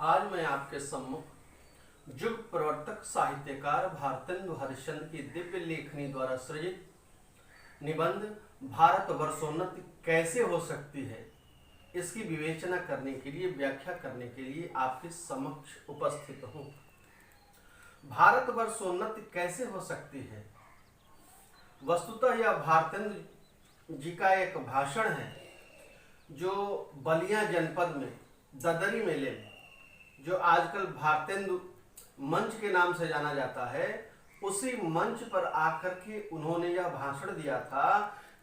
आज मैं आपके सम्मुख युग प्रवर्तक साहित्यकार भारतेंदु हरिश्चंद्र की दिव्य लेखनी द्वारा सृजित निबंध भारतवर्षोन्नति कैसे हो सकती है, इसकी विवेचना करने के लिए, व्याख्या करने के लिए आपके समक्ष उपस्थित हूँ। भारतवर्षोन्नति कैसे हो सकती है? वस्तुतः यह भारतेंदु जी का एक भाषण है जो बलिया जनपद में ददरी मेले में, जो आजकल भारतेंदु मंच के नाम से जाना जाता है, उसी मंच पर आकर के उन्होंने यह भाषण दिया था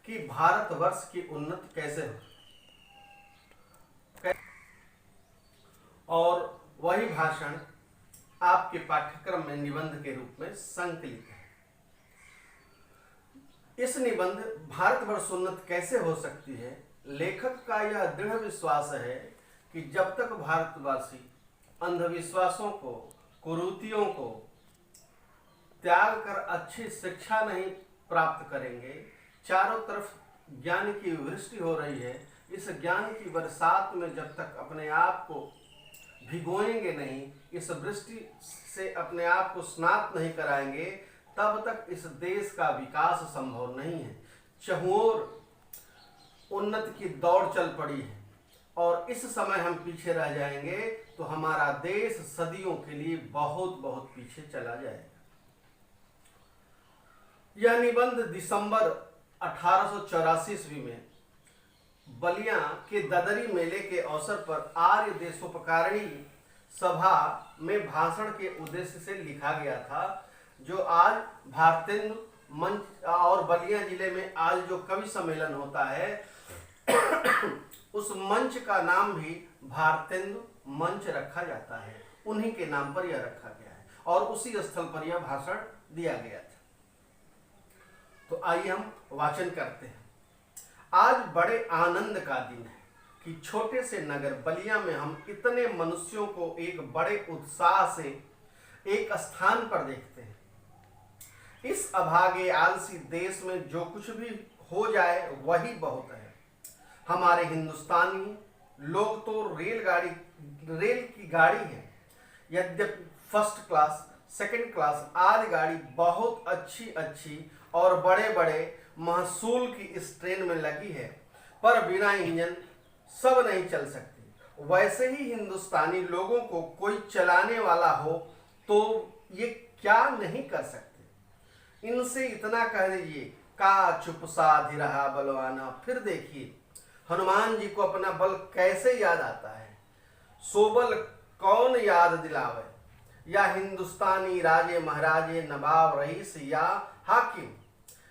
कि भारतवर्ष की उन्नति कैसे हो। और वही भाषण आपके पाठ्यक्रम में निबंध के रूप में संकलित है। इस निबंध भारतवर्षोन्नति कैसे हो सकती है, लेखक का यह दृढ़ विश्वास है कि जब तक भारतवासी अंधविश्वासों को, कुरीतियों को त्याग कर अच्छी शिक्षा नहीं प्राप्त करेंगे, चारों तरफ ज्ञान की वृष्टि हो रही है, इस ज्ञान की बरसात में जब तक अपने आप को भिगोएंगे नहीं, इस वृष्टि से अपने आप को स्नात नहीं कराएंगे, तब तक इस देश का विकास संभव नहीं है। चहुओर उन्नति की दौड़ चल पड़ी है और इस समय हम पीछे रह जाएंगे तो हमारा देश सदियों के लिए बहुत बहुत पीछे चला जाएगा। यह निबंध दिसंबर 1884 ईस्वी में बलिया के ददरी मेले के अवसर पर आर्य देशोपकारिणी सभा में भाषण के उद्देश्य से लिखा गया था, जो आज भारतेंदु मंच और बलिया जिले में आज जो कवि सम्मेलन होता है उस मंच का नाम भी भारतेंदु मंच रखा जाता है। उन्हीं के नाम पर यह रखा गया है और उसी स्थल पर यह भाषण दिया गया था। तो आइए हम वाचन करते हैं। आज बड़े आनंद का दिन है कि छोटे से नगर बलिया में हम इतने मनुष्यों को एक बड़े उत्साह से एक स्थान पर देखते हैं। इस अभागे आलसी देश में जो कुछ भी हो जाए वही बहुत है। हमारे हिंदुस्तानी लोग तो रेल की गाड़ी है, यद्यपि फर्स्ट क्लास, सेकंड क्लास आदि गाड़ी बहुत अच्छी और बड़े बड़े महसूल की इस ट्रेन में लगी है, पर बिना इंजन सब नहीं चल सकती। वैसे ही हिंदुस्तानी लोगों को कोई चलाने वाला हो तो ये क्या नहीं कर सकते। इनसे इतना कह दीजिए, का चुप साधि रहा बलवाना, फिर देखिए हनुमान जी को अपना बल कैसे याद आता है। सोबल कौन याद दिलावे, या हिंदुस्तानी राजे महाराजे, नवाब रईस या हाकिम।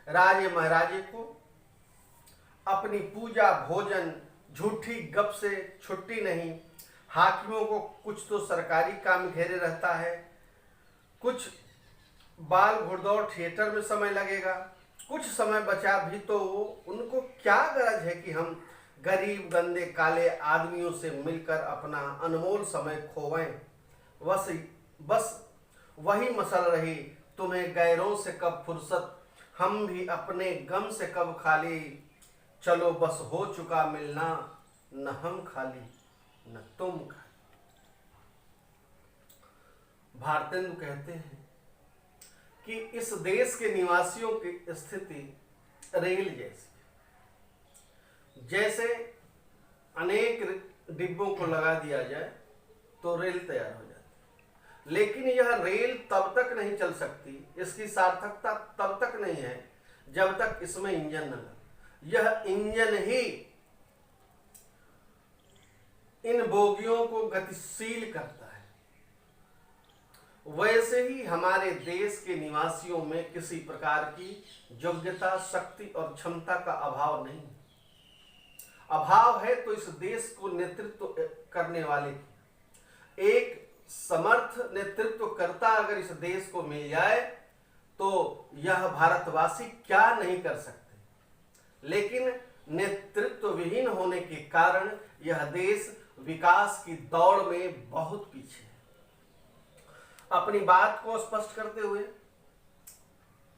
राजे महाराजे को अपनी पूजा भोजन झूठी गप से छुट्टी नहीं, हाकिमों को कुछ तो सरकारी काम घेरे रहता है, कुछ बाल घुड़दौड़ थिएटर में समय लगेगा, कुछ समय बचा भी तो उनको क्या गरज है कि हम गरीब गंदे काले आदमियों से मिलकर अपना अनमोल समय खोवें। बस वही मसल रही, तुम्हें गैरों से कब फुर्सत, हम भी अपने गम से कब खाली। चलो बस हो चुका मिलना, न हम खाली न तुम खाली। भारतेंदु कहते हैं कि इस देश के निवासियों की स्थिति रेल जैसी, जैसे अनेक डिब्बों को लगा दिया जाए तो रेल तैयार हो जाती है, लेकिन यह रेल तब तक नहीं चल सकती, इसकी सार्थकता तब तक नहीं है जब तक इसमें इंजन न लगे। यह इंजन ही इन बोगियों को गतिशील करता है। वैसे ही हमारे देश के निवासियों में किसी प्रकार की योग्यता, शक्ति और क्षमता का अभाव नहीं। अभाव है तो इस देश को नेतृत्व करने वाले की। एक समर्थ नेतृत्वकर्ता अगर इस देश को मिल जाए तो यह भारतवासी क्या नहीं कर सकते, लेकिन नेतृत्व विहीन होने के कारण यह देश विकास की दौड़ में बहुत पीछे है। अपनी बात को स्पष्ट करते हुए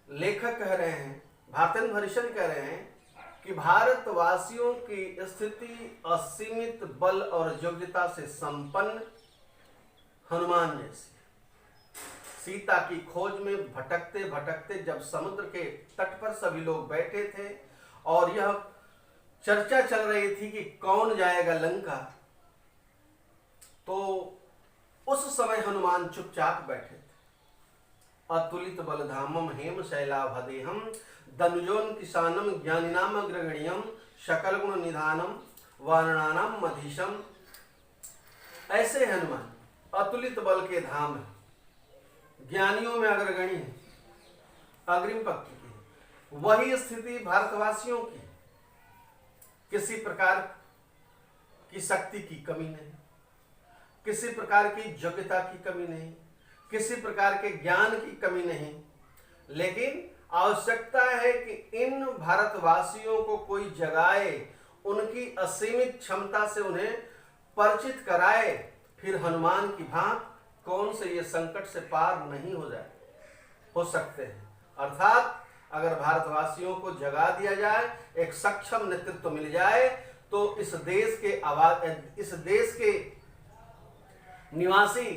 लेखक कह रहे हैं, भारतेंदु हरिश्चंद्र कह रहे हैं कि भारतवासियों की स्थिति असीमित बल और योग्यता से संपन्न हनुमान जैसी। सीता की खोज में भटकते भटकते जब समुद्र के तट पर सभी लोग बैठे थे और यह चर्चा चल रही थी कि कौन जाएगा लंका, तो उस समय हनुमान चुपचाप बैठे थे। अतुलित बलधामम हेम शैलाभदेहम दनुजोन किसानम ज्ञानिनाम अग्रगण्यम सकल गुण निधानम वानराणाम मधीशम। ऐसे हनुमान अतुलित बल के धाम है, ज्ञानियों में अग्रगणी है, अग्रिम पंक्ति की। वही स्थिति भारतवासियों की। किसी प्रकार की शक्ति की कमी नहीं, किसी प्रकार की योग्यता की कमी नहीं, किसी प्रकार के ज्ञान की कमी नहीं, लेकिन आवश्यकता है कि इन भारतवासियों को कोई जगाए, उनकी असीमित क्षमता से उन्हें परिचित कराए, फिर हनुमान की भांति कौन से ये संकट से पार नहीं हो सकते हैं। अर्थात अगर भारतवासियों को जगा दिया जाए, एक सक्षम नेतृत्व मिल जाए, तो इस देश के निवासी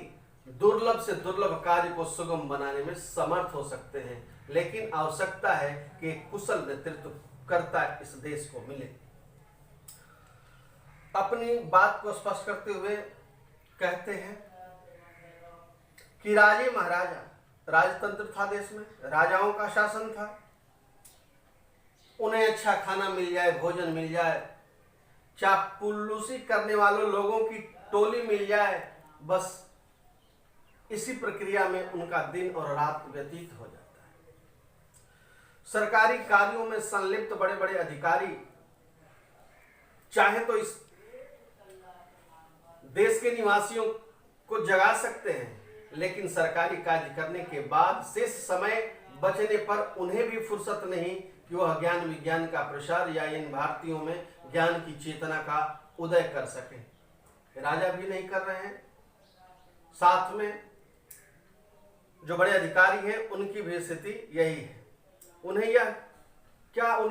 दुर्लभ से दुर्लभ कार्य को सुगम बनाने में समर्थ हो सकते हैं। लेकिन आवश्यकता है कि कुशल नेतृत्व करता इस देश को मिले। अपनी बात को स्पष्ट करते हुए कहते हैं कि राजे महाराजा, राजतंत्र था देश में, राजाओं का शासन था। उन्हें अच्छा खाना मिल जाए, भोजन मिल जाए, चापलूसी करने वालों लोगों की टोली मिल जाए, बस इसी प्रक्रिया में उनका दिन और रात व्यतीत हो जाता है। सरकारी कार्यों में संलिप्त बड़े बड़े अधिकारी चाहे तो इस देश के निवासियों को जगा सकते हैं, लेकिन सरकारी कार्य करने के बाद शेष समय बचने पर उन्हें भी फुर्सत नहीं कि वह ज्ञान विज्ञान का प्रसार या इन भारतीयों में ज्ञान की चेतना का उदय कर सकें। राजा भी नहीं कर रहे हैं, साथ में जो बड़े अधिकारी हैं उनकी भी स्थिति यही है। उन्हें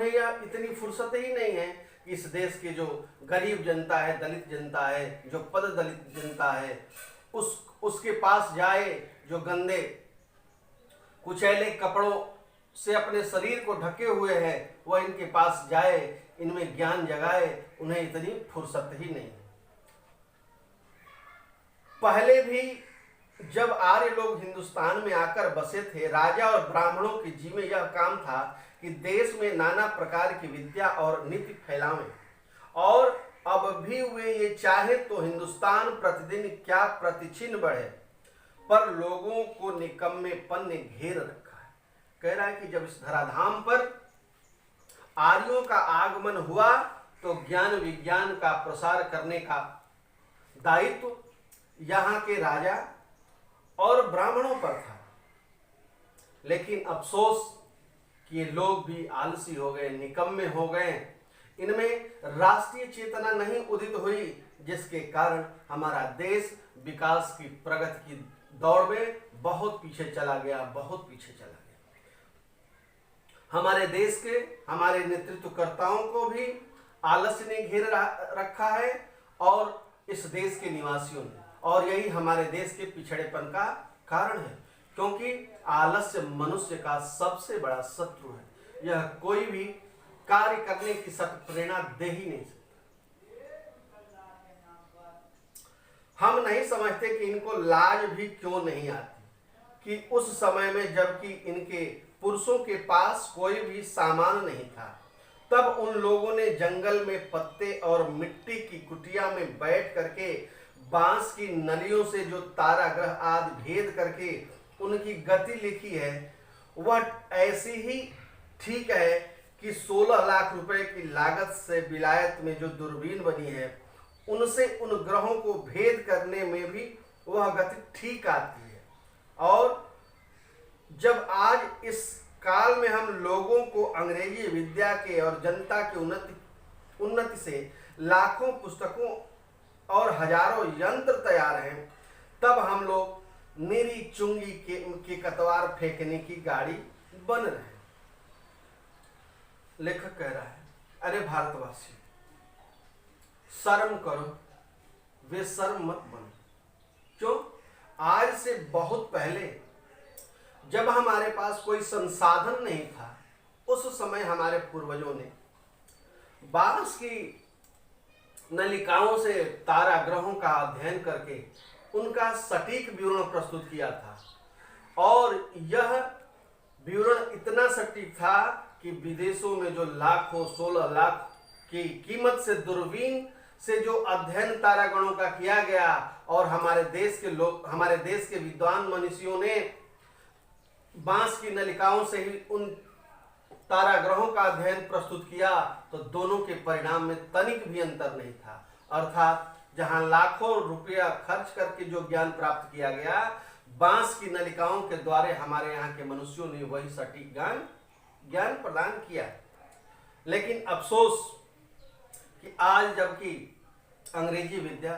यह इतनी फुर्सत ही नहीं है कि इस देश की जो गरीब जनता है, दलित जनता है, जो पद दलित जनता है, उसके पास जाए, जो गंदे कुचैले कपड़ों से अपने शरीर को ढके हुए हैं, वह इनके पास जाए, इनमें ज्ञान जगाए, उन्हें इतनी फुर्सत ही नहीं। पहले भी जब आर्य लोग हिंदुस्तान में आकर बसे थे, राजा और ब्राह्मणों के जी में यह काम था कि देश में नाना प्रकार की विद्या और नीति फैलावें, और अब भी वे ये चाहे तो हिंदुस्तान प्रतिदिन क्या प्रतिचिन बढ़े, पर लोगों को निकम्मेपन ने घेर रखा है। कह रहा है कि जब इस धराधाम पर आर्यों का आगमन हुआ तो ज्ञान विज्ञान का प्रसार करने का दायित्व यहाँ के राजा और ब्राह्मणों पर था, लेकिन अफसोस कि ये लोग भी आलसी हो गए, निकम्मे हो गए। इनमें राष्ट्रीय चेतना नहीं उदित हुई, जिसके कारण हमारा देश विकास की प्रगति की दौड़ में बहुत पीछे चला गया, बहुत पीछे चला गया। हमारे देश के हमारे नेतृत्वकर्ताओं को भी आलस्य ने घेर रखा है और इस देश के निवासियों ने, और यही हमारे देश के पिछड़ेपन का कारण है, क्योंकि आलस्य मनुष्य का सबसे बड़ा शत्रु है। यह कोई भी कार्य करने की सख्त प्रेरणा दे ही नहीं सकता। हम नहीं समझते कि इनको लाज भी क्यों नहीं आती कि उस समय में जबकि इनके पुरुषों के पास कोई भी सामान नहीं था, तब उन लोगों ने जंगल में पत्ते और मिट्टी की कुटिया में बैठ करके बांस की नलियों से जो ताराग्रह आदि भेद करके उनकी गति लिखी है, वह ऐसी ही ठीक है कि 16 लाख रुपए की लागत से विलायत में जो दूरबीन बनी है, उनसे उन ग्रहों को भेद करने में भी वह गति ठीक आती है। और जब आज इस काल में हम लोगों को अंग्रेजी विद्या के और जनता की उन्नति से लाखों पुस्तकों और हजारों यंत्र तैयार हैं, तब हम लोग निरी चुंगी के कतवार फेंकने की गाड़ी बन रहे हैं। लेखक कह रहा है, अरे भारतवासी, शर्म करो, बेशर्म मत बनो। क्यों? आज से बहुत पहले जब हमारे पास कोई संसाधन नहीं था, उस समय हमारे पूर्वजों ने बांस की नलिकाओं से तारा ग्रहों का अध्ययन करके उनका सटीक विवरण प्रस्तुत किया था। और यह विवरण इतना सटीक था कि विदेशों में जो लाखों 16 लाख की कीमत से दूरबीन से जो अध्ययन तारागणों का किया गया, और हमारे देश के विद्वान मनुष्यों ने बांस की नलिकाओं से ही उन ताराग्रहों का अध्ययन प्रस्तुत किया, तो दोनों के परिणाम में तनिक भी अंतर नहीं था। अर्थात जहां लाखों रुपया खर्च करके जो ज्ञान प्राप्त किया गया, बांस की नलिकाओं के द्वारा हमारे यहाँ के मनुष्यों ने वही सटीक ज्ञान प्रदान किया। लेकिन अफसोस कि आज जबकि अंग्रेजी विद्या,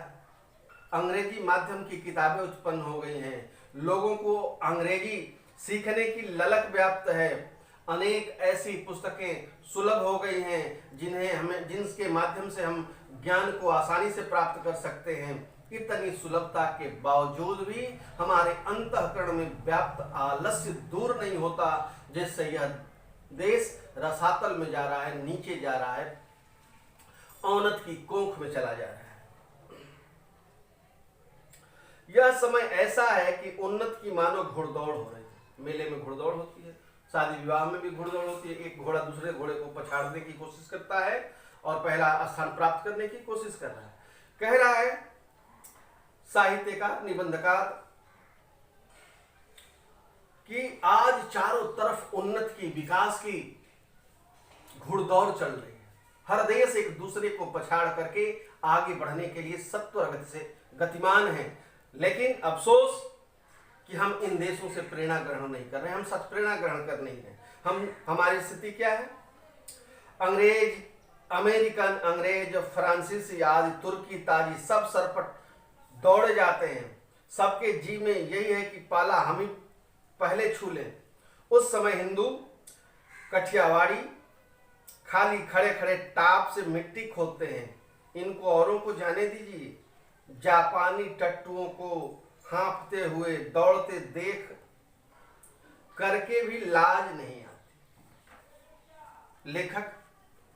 अंग्रेजी माध्यम की किताबें उत्पन्न हो गई हैं, लोगों को अंग्रेजी सीखने की ललक व्याप्त है, अनेक ऐसी पुस्तकें सुलभ हो गई हैं जिनके माध्यम से हम ज्ञान को आसानी से प्राप्त कर सकते हैं। इतनी सुलभता के बावजूद भी हमारे अंतःकरण में व्याप्त आलस्य दूर नहीं होता, जिससे यह देश रसातल में जा रहा है, नीचे जा रहा है, अवनत की कोख में चला जा रहा है। यह समय ऐसा है कि उन्नत की मानो घुड़दौड़ हो रही है। मेले में घुड़दौड़ होती है, शादी विवाह में भी घुड़दौड़ होती है। एक घोड़ा दूसरे घोड़े को पछाड़ने की कोशिश करता है और पहला स्थान प्राप्त करने की कोशिश कर रहा है। कह रहा है साहित्यकार, निबंधकार कि आज चारों तरफ उन्नत की, विकास की घुड़दौड़ चल रही है। हर देश एक दूसरे को पछाड़ करके आगे बढ़ने के लिए सत्वर गति से गतिमान है। लेकिन अफसोस कि हम इन देशों से प्रेरणा ग्रहण नहीं कर रहे हैं, हम सत्प्रेरणा ग्रहण कर नहीं है। हमारी स्थिति क्या है? अंग्रेज, अमेरिकन, अंग्रेज, फ्रांसीसी आदि, तुर्की, ताजी सब सरपट दौड़े जाते हैं। सबके जी में यही है कि पाला हम ही पहले छू लें। उस समय हिंदू कठियावाड़ी खाली खड़े खड़े टाप से मिट्टी खोदते हैं। इनको औरों को जाने दीजिए, जापानी टट्टुओं को हाँफते हुए दौड़ते देख करके भी लाज नहीं आती। लेखक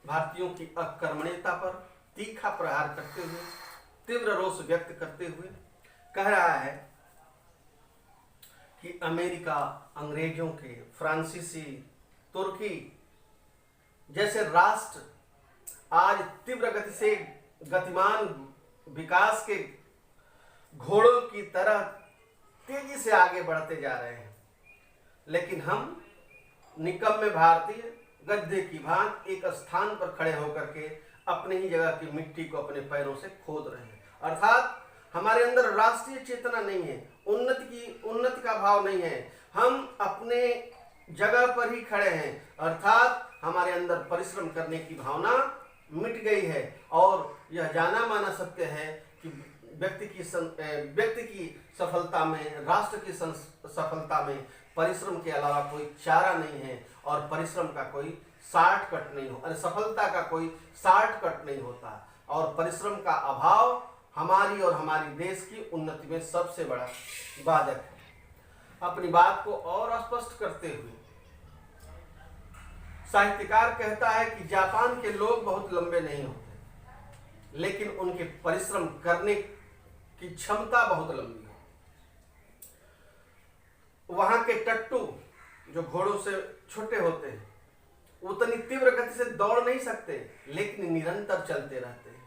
भारतीयों की अकर्मण्यता पर तीखा प्रहार करते हुए, तीव्र रोष व्यक्त करते हुए कह रहा है कि अमेरिका, अंग्रेजों के, फ्रांसीसी, तुर्की जैसे राष्ट्र आज तीव्र गति से गतिमान विकास के घोड़ों की तरह तेजी से आगे बढ़ते जा रहे हैं, लेकिन हम निकम्मे भारतीय गद्दे की भांति एक स्थान पर खड़े होकर के अपनी ही जगह की मिट्टी को अपने पैरों से खोद रहे हैं। अर्थात हमारे अंदर राष्ट्रीय चेतना नहीं है, उन्नति का भाव नहीं है, हम अपने जगह पर ही खड़े हैं। अर्थात हमारे अंदर परिश्रम करने की भावना मिट गई है। और यह जाना माना सत्य है कि व्यक्ति की सफलता में, राष्ट्र की सफलता में परिश्रम के अलावा कोई चारा नहीं है, और परिश्रम का कोई शॉर्टकट नहीं हो, अरे सफलता का कोई शॉर्टकट नहीं होता। और परिश्रम का अभाव हमारी और हमारी देश की उन्नति में सबसे बड़ा बाधक है। अपनी बात को और स्पष्ट करते हुए साहित्यकार कहता है कि जापान के लोग बहुत लंबे नहीं होते, लेकिन उनके परिश्रम करने की क्षमता बहुत लंबी है। वहां के टट्टू जो घोड़ों से छोटे होते हैं, उतनी तीव्र गति से दौड़ नहीं सकते, लेकिन निरंतर चलते रहते हैं।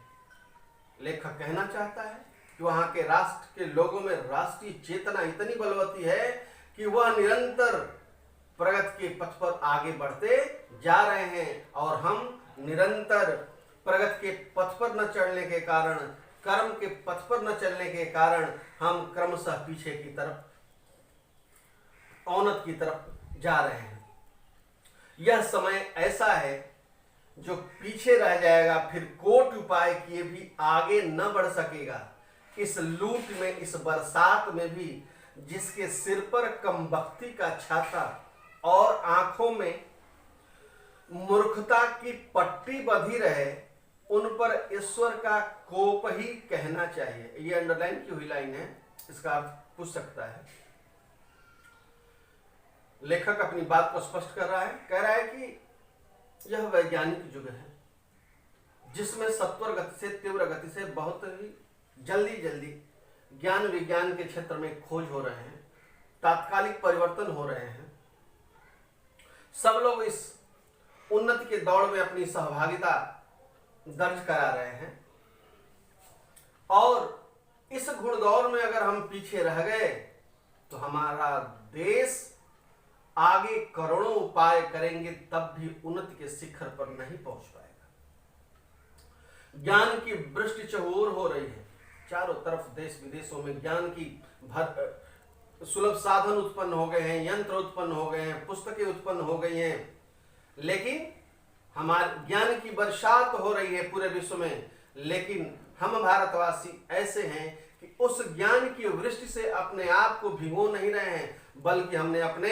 लेखक कहना चाहता है कि वहां के राष्ट्र के लोगों में राष्ट्रीय चेतना इतनी बलवती है कि वह निरंतर प्रगति के पथ पर आगे बढ़ते जा रहे हैं, और हम निरंतर प्रगति के पथ पर न चढ़ने के कारण, कर्म के पथ पर न चलने के कारण हम क्रमशः पीछे की तरफ, अवनत की तरफ जा रहे हैं। यह समय ऐसा है जो पीछे रह जाएगा, फिर कोट उपाय किए भी आगे न बढ़ सकेगा। इस लूट में, इस बरसात में भी जिसके सिर पर कमबख्ती का छाता और आंखों में मूर्खता की पट्टी बंधी रहे, उन पर ईश्वर का कोप ही कहना चाहिए। ये अंडरलाइन की हुई लाइन है। इसका अर्थ पूछ सकता है। लेखक अपनी बात को स्पष्ट कर रहा है, कह रहा है कि यह वैज्ञानिक युग है जिसमें सत्वर गति से, तीव्र गति से, बहुत ही जल्दी जल्दी ज्ञान विज्ञान के क्षेत्र में खोज हो रहे हैं, तात्कालिक परिवर्तन हो रहे हैं। सब लोग इस उन्नति के दौड़ में अपनी सहभागिता दर्ज करा रहे हैं और इस घुड़दौड़ में अगर हम पीछे रह गए तो हमारा देश आगे करोड़ों उपाय करेंगे तब भी उन्नति के शिखर पर नहीं पहुंच पाएगा। ज्ञान की वृष्टि चहुओर हो रही है, चारों तरफ देश विदेशों में ज्ञान की सुलभ साधन उत्पन्न हो गए हैं, यंत्र उत्पन्न हो गए हैं, पुस्तकें उत्पन्न हो गई हैं, लेकिन हमारे ज्ञान की बरसात हो रही है पूरे विश्व में, लेकिन हम भारतवासी ऐसे हैं कि उस ज्ञान की वृष्टि से अपने आप को भिगो नहीं रहे हैं, बल्कि हमने अपने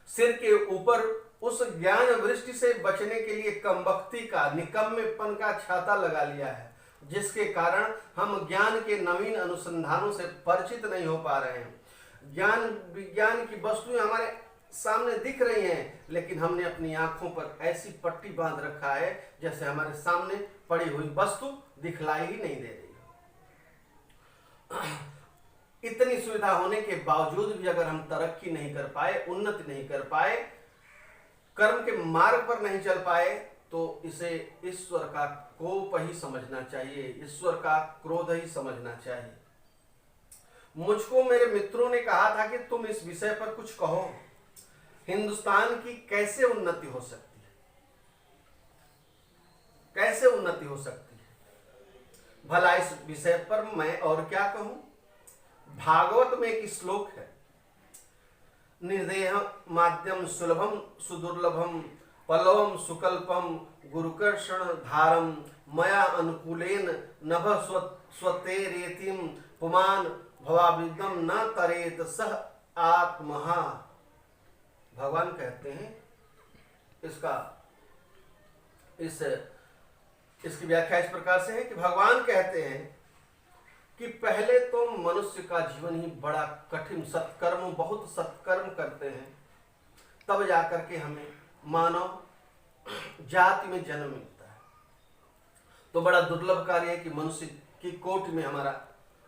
सिर के ऊपर उस ज्ञान वृष्टि से बचने के लिए कमबख्ती का, निकम्मेपन का छाता लगा लिया है, जिसके कारण हम ज्ञान के नवीन अनुसंधानों से परिचित नहीं हो पा रहे हैं। ज्ञान विज्ञान की वस्तुएं हमारे सामने दिख रही हैं, लेकिन हमने अपनी आंखों पर ऐसी पट्टी बांध रखा है जैसे हमारे सामने पड़ी हुई वस्तु दिखलाई ही नहीं दे रही। इतनी सुविधा होने के बावजूद भी अगर हम तरक्की नहीं कर पाए, उन्नति नहीं कर पाए, कर्म के मार्ग पर नहीं चल पाए, तो इसे ईश्वर का कोप ही समझना चाहिए, ईश्वर का क्रोध ही समझना चाहिए। मुझको मेरे मित्रों ने कहा था कि तुम इस विषय पर कुछ कहो, हिंदुस्तान की कैसे उन्नति हो सकती है, कैसे उन्नति हो सकती है। भला इस विषय पर मैं और क्या कहूं। भागवत में एक श्लोक है, निर्देह माध्यम सुलभम सुदुर्लभम पल्लवम सुकल्पम गुरुकर्षण धारम मया अनुकूलेन नभ स्वते रेतिम पुमान भवाविदम न तरेत सह आत्महा। भगवान कहते हैं, इसकी व्याख्या इस प्रकार से है कि भगवान कहते हैं कि पहले तो मनुष्य का जीवन ही बड़ा कठिन, सत्कर्म, बहुत सत्कर्म करते हैं, तब जाकर के हमें मानव जाति में जन्म मिलता है। तो बड़ा दुर्लभ कार्य है कि मनुष्य की कोटि में हमारा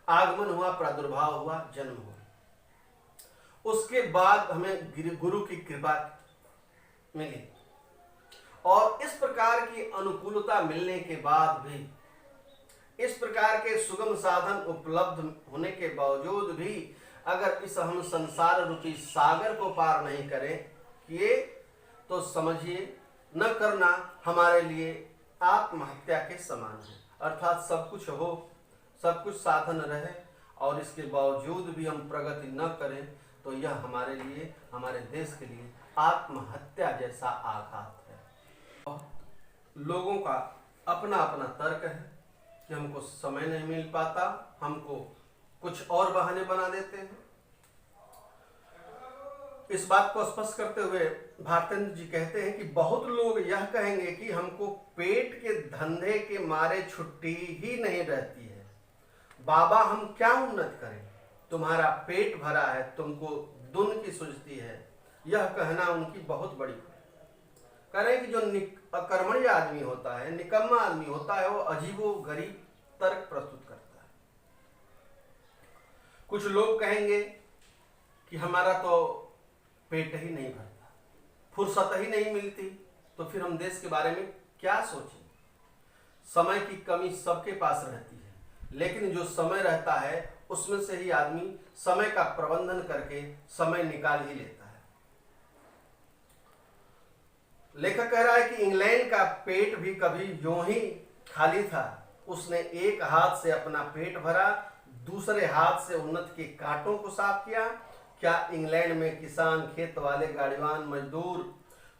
आगमन हुआ, प्रादुर्भाव हुआ, जन्म हुआ। उसके बाद हमें गुरु की कृपा मिली और इस प्रकार की अनुकूलता मिलने के बाद भी, इस प्रकार के सुगम साधन उपलब्ध होने के बावजूद भी अगर इस हम संसार रूपी सागर को पार नहीं किए तो समझिए न करना हमारे लिए आत्महत्या के समान है। अर्थात सब कुछ हो, सब कुछ साधन रहे और इसके बावजूद भी हम प्रगति न करें तो यह हमारे लिए, हमारे देश के लिए आत्महत्या जैसा आघात है। लोगों का अपना अपना तर्क है कि हमको समय नहीं मिल पाता, हमको कुछ और बहाने बना देते हैं। इस बात को स्पष्ट करते हुए भारतेंद्र जी कहते हैं कि बहुत लोग यह कहेंगे कि हमको पेट के धंधे के मारे छुट्टी ही नहीं रहती है, बाबा हम क्या उन्नत करें, तुम्हारा पेट भरा है, तुमको दुन की सूझती है। यह कहना उनकी बहुत बड़ी कह रहे हैं कि जो अकर्मण्य आदमी होता है, निकम्मा आदमी होता है, वो अजीबो गरीब तर्क प्रस्तुत करता है। कुछ लोग कहेंगे कि हमारा तो पेट ही नहीं भरता, फुर्सत ही नहीं मिलती, तो फिर हम देश के बारे में क्या सोचें। समय की कमी सबके पास रहती है, लेकिन जो समय रहता है उसमें से ही आदमी समय का प्रबंधन करके समय निकाल ही लेता है। लेखक कह रहा है कि इंग्लैंड का पेट भी कभी यूं ही खाली था, उसने एक हाथ से अपना पेट भरा, दूसरे हाथ से उन्नति के कांटों को साफ किया। क्या इंग्लैंड में किसान, खेत वाले, गाड़ीवान, मजदूर,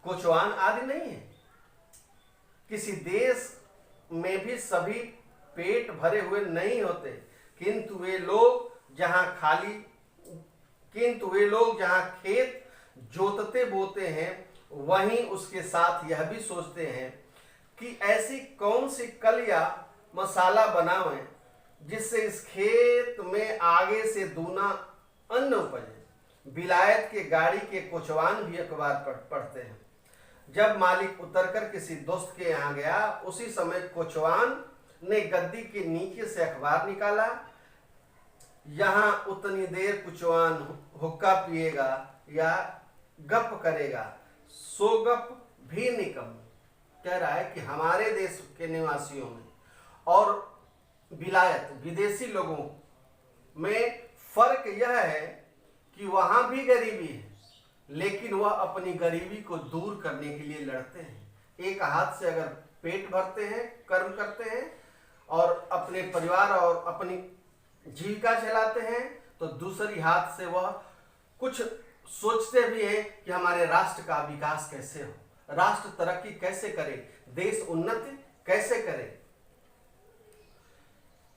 कोचवान आदि नहीं है? किसी देश में भी सभी पेट भरे हुए नहीं होते, किंतु वे लोग जहां खेत जोतते बोते हैं, वहीं उसके साथ यह भी सोचते हैं कि ऐसी कौन सी कल या मसाला बनावें जिससे इस खेत में आगे से दूना अन्न उपजे। विलायत के गाड़ी के कोचवान भी अखबार पढ़ते हैं। जब मालिक उतरकर किसी दोस्त के यहाँ गया, उसी समय कोचवान ने गद्दी के नीचे से अखबार निकाला। यहाँ उतनी देर कोचवान हुक्का पिएगा या गप करेगा, सो गप भी निकम। कह रहा है कि हमारे देश के निवासियों में और विलायत विदेशी लोगों में फर्क यह है कि वहां भी गरीबी है, लेकिन वह अपनी गरीबी को दूर करने के लिए लड़ते हैं। एक हाथ से अगर पेट भरते हैं, कर्म करते हैं और अपने परिवार और अपनी जीविका चलाते हैं, तो दूसरी हाथ से वह कुछ सोचते भी हैं कि हमारे राष्ट्र का विकास कैसे हो, राष्ट्र तरक्की कैसे करे, देश उन्नति कैसे करे।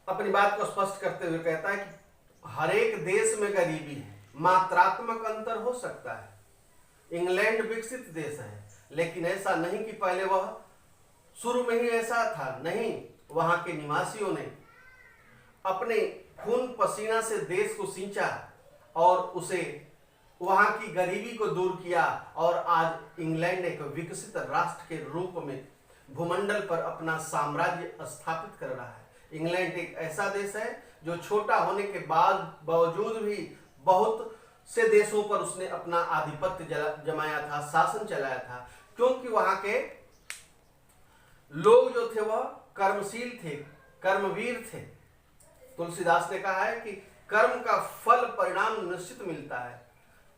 अपनी बात को स्पष्ट करते हुए कहता है कि हर एक देश में गरीबी है, मात्रात्मक अंतर हो सकता है। इंग्लैंड विकसित देश है, लेकिन ऐसा नहीं कि पहले वह शुरू में ही ऐसा था। नहीं, वहां के निवासियों ने अपने खून पसीना से देश को सींचा और उसे वहां की गरीबी को दूर किया, और आज इंग्लैंड एक विकसित राष्ट्र के रूप में भूमंडल पर अपना साम्राज्य स्थापित कर रहा है। इंग्लैंड एक ऐसा देश है जो छोटा होने के बावजूद भी बहुत से देशों पर उसने अपना आधिपत्य जमाया था, शासन चलाया था, क्योंकि वहां के लोग जो थे वह कर्मशील थे, कर्मवीर थे। तुलसीदास ने कहा है कि कर्म का फल परिणाम निश्चित मिलता है।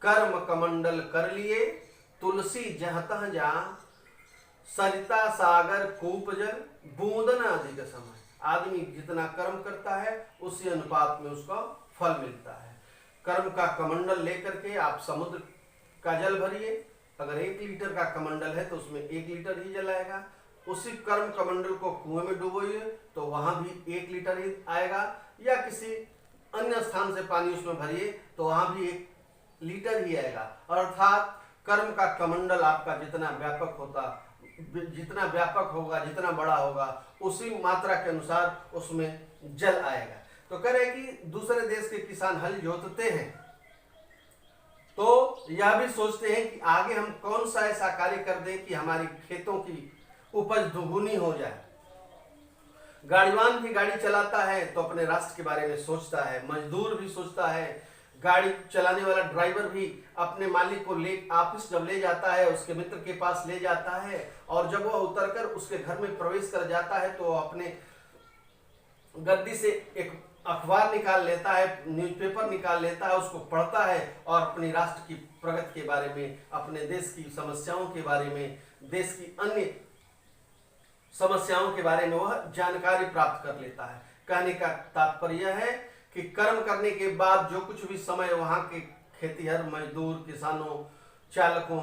कर्म कमंडल कर लिए, तुलसी जहाँ तह जा, सरिता सागर कूप जल, बूंदना अधिक समय। आदमी जितना कर्म करता है उसी अनुपात में उसका फल मिलता है। कर्म का कमंडल लेकर के आप समुद्र का जल भरिए, अगर 1 लीटर का कमंडल है तो उसमें 1 लीटर ही जल आएगा। उसी कर्म कमंडल को कुएं में डुबोइए तो वहां भी 1 लीटर ही आएगा, या किसी अन्य स्थान से पानी उसमें भरिए तो वहां भी 1 लीटर ही आएगा। अर्थात कर्म का कमंडल आपका जितना व्यापक होगा, जितना बड़ा होगा, उसी मात्रा के अनुसार उसमें जल आएगा। तो कह रहे कि दूसरे देश के किसान हल जोतते हैं तो यह भी सोचते हैं कि आगे हम कौन सा ऐसा कार्य कर दें कि हमारी खेतों की उपज दुगुनी हो जाए। गाड़ीवान भी गाड़ी चलाता है तो अपने राष्ट्र के बारे में सोचता है, मजदूर भी सोचता है, गाड़ी चलाने वाला ड्राइवर भी अपने मालिक को ले ऑफिस जब ले जाता है, उसके मित्र के पास ले जाता है, और जब वह उतरकर उसके घर में प्रवेश कर जाता है तो अपने गद्दी से एक अखबार निकाल लेता है, न्यूज़पेपर निकाल लेता है, उसको पढ़ता है और अपने राष्ट्र की प्रगति के बारे में, अपने देश की समस्याओं के बारे में, देश की अन्य समस्याओं के बारे में वह जानकारी प्राप्त कर लेता है। कहने का तात्पर्य है कि कर्म करने के बाद जो कुछ भी समय वहां के खेतीहर, मजदूर, किसानों, चालकों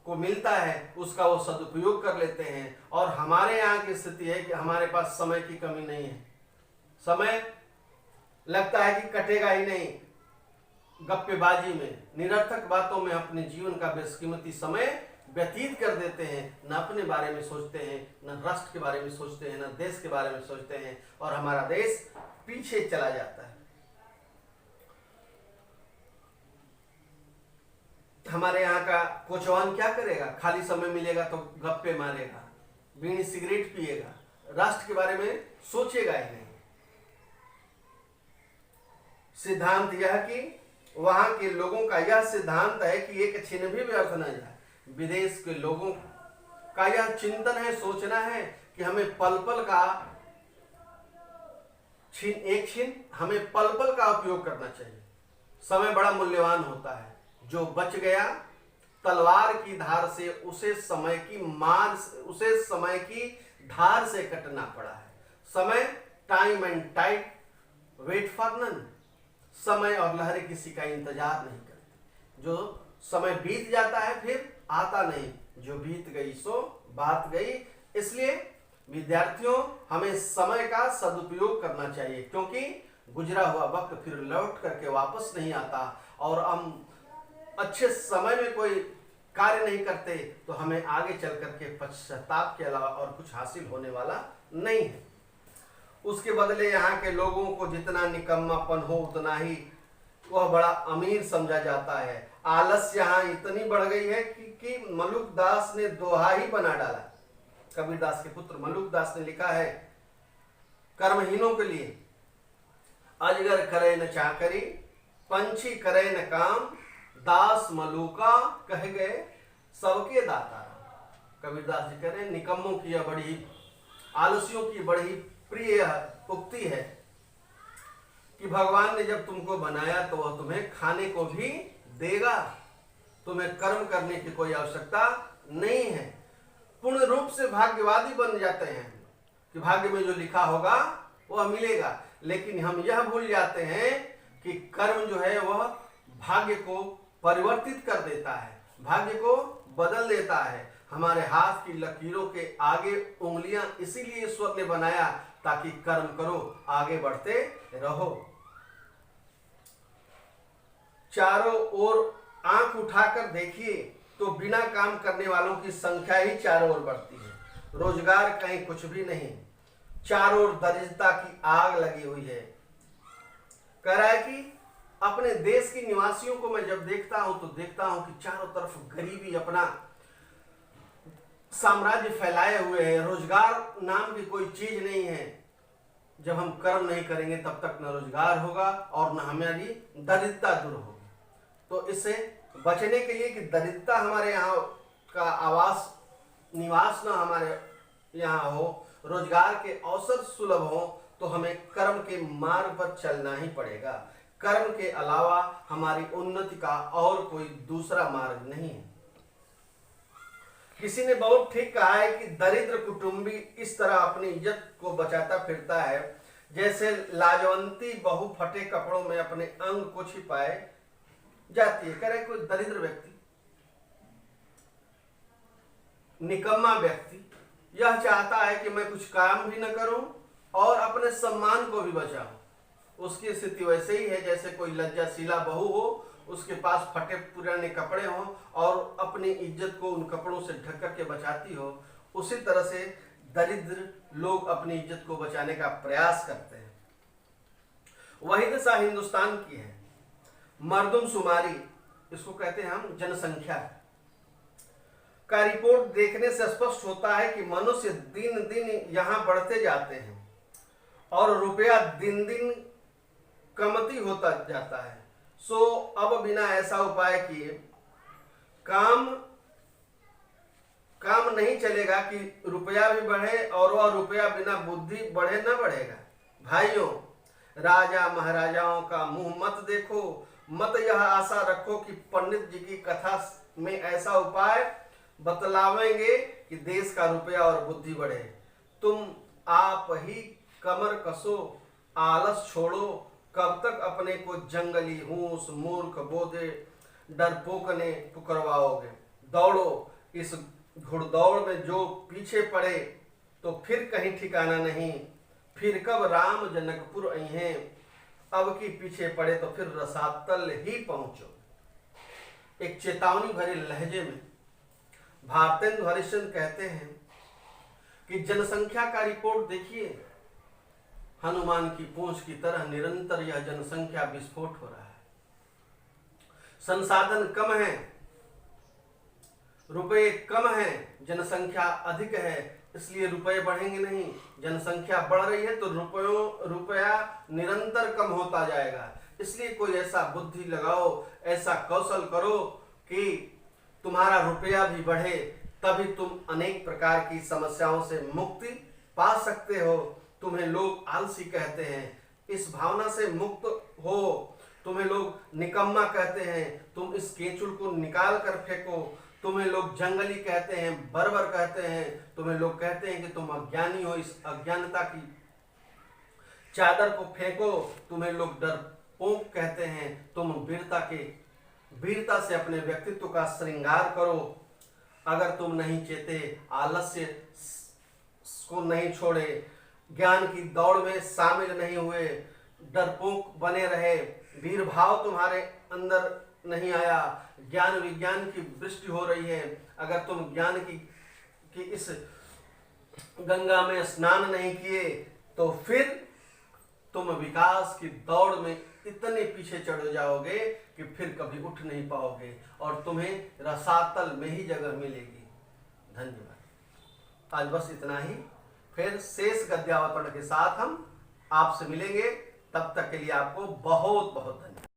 को मिलता है उसका वो सदुपयोग कर लेते हैं। और हमारे यहाँ की स्थिति है कि हमारे पास समय की कमी नहीं है। समय लगता है कि कटेगा ही नहीं, गप्पेबाजी में, निरर्थक बातों में अपने जीवन का बेशकीमती समय व्यतीत कर देते हैं। न अपने बारे में सोचते हैं, न राष्ट्र के बारे में सोचते हैं, न देश के बारे में सोचते हैं, और हमारा देश पीछे चला जाता है। हमारे यहाँ का कोचवान क्या करेगा? खाली समय मिलेगा तो गप्पे मारेगा, बीड़ी सिगरेट पिएगा, राष्ट्र के बारे में सोचेगा ही नहीं। सिद्धांत यह कि वहां के लोगों का यह सिद्धांत है कि एक क्षण भी व्यर्थ न जाए। विदेश के लोगों का यह चिंतन है, सोचना है कि हमें पल पल का हमें पल पल का उपयोग करना चाहिए। समय बड़ा मूल्यवान होता है। जो बच गया तलवार की धार से उसे समय की धार से कटना पड़ा है। समय, time and tide wait for none. समय और लहरें किसी का इंतजार नहीं करती। जो समय बीत जाता है फिर आता नहीं, जो बीत गई सो बात गई। इसलिए विद्यार्थियों, हमें समय का सदुपयोग करना चाहिए, क्योंकि गुजरा हुआ वक्त फिर लौट करके वापस नहीं आता, और हम अच्छे समय में कोई कार्य नहीं करते तो हमें आगे चल करके पश्चाताप के अलावा और कुछ हासिल होने वाला नहीं है। उसके बदले यहाँ के लोगों को जितना निकम्मापन हो उतना ही वह बड़ा अमीर समझा जाता है। आलस्य यहाँ इतनी बढ़ गई है कि मलुक दास ने दोहा ही बना डाला। कबीरदास के पुत्र मलुक दास ने लिखा है कर्महीनों के लिए, अजगर करे न चाकरी, पंछी करे न काम, दास मलुका कह गए सबके दाता। कबीरदास जी कह रहे हैं निकम्मों की यह बड़ी, आलसियों की बड़ी प्रिय उक्ति है कि भगवान ने जब तुमको बनाया तो वह तुम्हें खाने को भी देगा, तुम्हें कर्म करने की कोई आवश्यकता नहीं है। पूर्ण रूप से भाग्यवादी बन जाते हैं कि भाग्य में जो लिखा होगा वह मिलेगा, लेकिन हम यह भूल जाते हैं कि कर्म जो है वह भाग्य को परिवर्तित कर देता है, भाग्य को बदल देता है। हमारे हाथ की लकीरों के आगे उंगलियां इसीलिए ईश्वर ने बनाया ताकि कर्म करो, आगे बढ़ते रहो। चारों ओर आंख उठाकर देखिए तो बिना काम करने वालों की संख्या ही चारों ओर बढ़ती है, रोजगार कहीं कुछ भी नहीं, चारों ओर दरिद्रता की आग लगी हुई है। कह रहा है कि अपने देश के निवासियों को मैं जब देखता हूं तो देखता हूं कि चारों तरफ गरीबी अपना साम्राज्य फैलाए हुए है, रोजगार नाम की कोई चीज नहीं है। जब हम कर्म नहीं करेंगे तब तक न रोजगार होगा और न हमारी दरिद्रता दूर होगी। तो इससे बचने के लिए कि दरिद्रता हमारे यहाँ का आवास निवास न हमारे यहाँ हो, रोजगार के अवसर सुलभ हो, तो हमें कर्म के मार्ग पर चलना ही पड़ेगा। कर्म के अलावा हमारी उन्नति का और कोई दूसरा मार्ग नहीं है। किसी ने बहुत ठीक कहा है कि दरिद्र कुटुंबी इस तरह अपनी इज्जत को बचाता फिरता है जैसे लाजवंती बहू फटे कपड़ों में अपने अंग को छिपाए जाती है। कह रहे कोई दरिद्र व्यक्ति, निकम्मा व्यक्ति यह चाहता है कि मैं कुछ काम भी न करूं और अपने सम्मान को भी बचाऊं। उसकी स्थिति वैसे ही है जैसे कोई लज्जाशीला बहू हो, उसके पास फटे पुराने कपड़े हों और अपनी इज्जत को उन कपड़ों से ढक कर के बचाती हो। उसी तरह से दरिद्र लोग अपनी इज्जत को बचाने का प्रयास करते हैं। वही दशा हिंदुस्तान की है। मर्दमशुमारी, इसको कहते हैं हम जनसंख्या का रिपोर्ट देखने से स्पष्ट होता है कि मनुष्य दिन दिन यहाँ बढ़ते जाते हैं और रुपया दिन दिन कमती होता जाता है। सो अब बिना ऐसा उपाय किए काम नहीं चलेगा कि रुपया भी बढ़े और वह रुपया बिना बुद्धि बढ़े न बढ़ेगा। भाइयों, राजा महाराजाओं का मुंह मत देखो, मत यह आशा रखो कि पंडित जी की कथा में ऐसा उपाय बतलावेंगे कि देश का रुपया और बुद्धि बढ़े। तुम आप ही कमर कसो, आलस छोड़ो, कब तक अपने को जंगली हूस मूर्ख बोधे डरपोक ने पुकरवाओगे। दौड़ो, इस घुड़दौड़ में जो पीछे पड़े तो फिर कहीं ठिकाना नहीं, फिर कब राम जनकपुर आई हैं, अब की पीछे पड़े तो फिर रसातल ही पहुंचो। एक चेतावनी भरे लहजे में भारतेंदु हरिश्चंद्र कहते हैं कि जनसंख्या का रिपोर्ट देखिए, हनुमान की पूंछ की तरह निरंतर यह जनसंख्या विस्फोट हो रहा है। संसाधन कम है, रुपए कम है, जनसंख्या अधिक है, इसलिए रुपए बढ़ेंगे नहीं। जनसंख्या बढ़ रही है तो रुपया निरंतर कम होता जाएगा। इसलिए कोई ऐसा बुद्धि लगाओ, ऐसा कौशल करो कि तुम्हारा रुपया भी बढ़े, तभी तुम अनेक प्रकार की समस्याओं से मुक्ति पा सकते हो। तुम्हें लोग आलसी कहते हैं, इस भावना से मुक्त हो। तुम्हें लोग निकम्मा कहते हैं, तुम इस केचुल को निकाल कर फेंको। तुम्हें लोग जंगली कहते हैं, बर्बर कहते हैं, तुम्हें लोग कहते हैं कि तुम अज्ञानी हो, इस अज्ञानता की चादर को फेंको। तुम्हें लोग डरपोक कहते हैं, तुम वीरता से अपने व्यक्तित्व का श्रृंगार करो। अगर तुम नहीं चेते, आलस्य को नहीं छोड़े, ज्ञान की दौड़ में शामिल नहीं हुए, डरपोक बने रहे, वीर भाव तुम्हारे अंदर नहीं आया, ज्ञान विज्ञान की वृष्टि हो रही है, अगर तुम ज्ञान की इस गंगा में स्नान नहीं किए, तो फिर तुम विकास की दौड़ में इतने पीछे चढ़ जाओगे कि फिर कभी उठ नहीं पाओगे और तुम्हें रसातल में ही जगह मिलेगी। धन्यवाद। आज बस इतना ही। फिर शेष गद्यावतरण के साथ हम आपसे मिलेंगे। तब तक के लिए आपको बहुत बहुत धन्यवाद।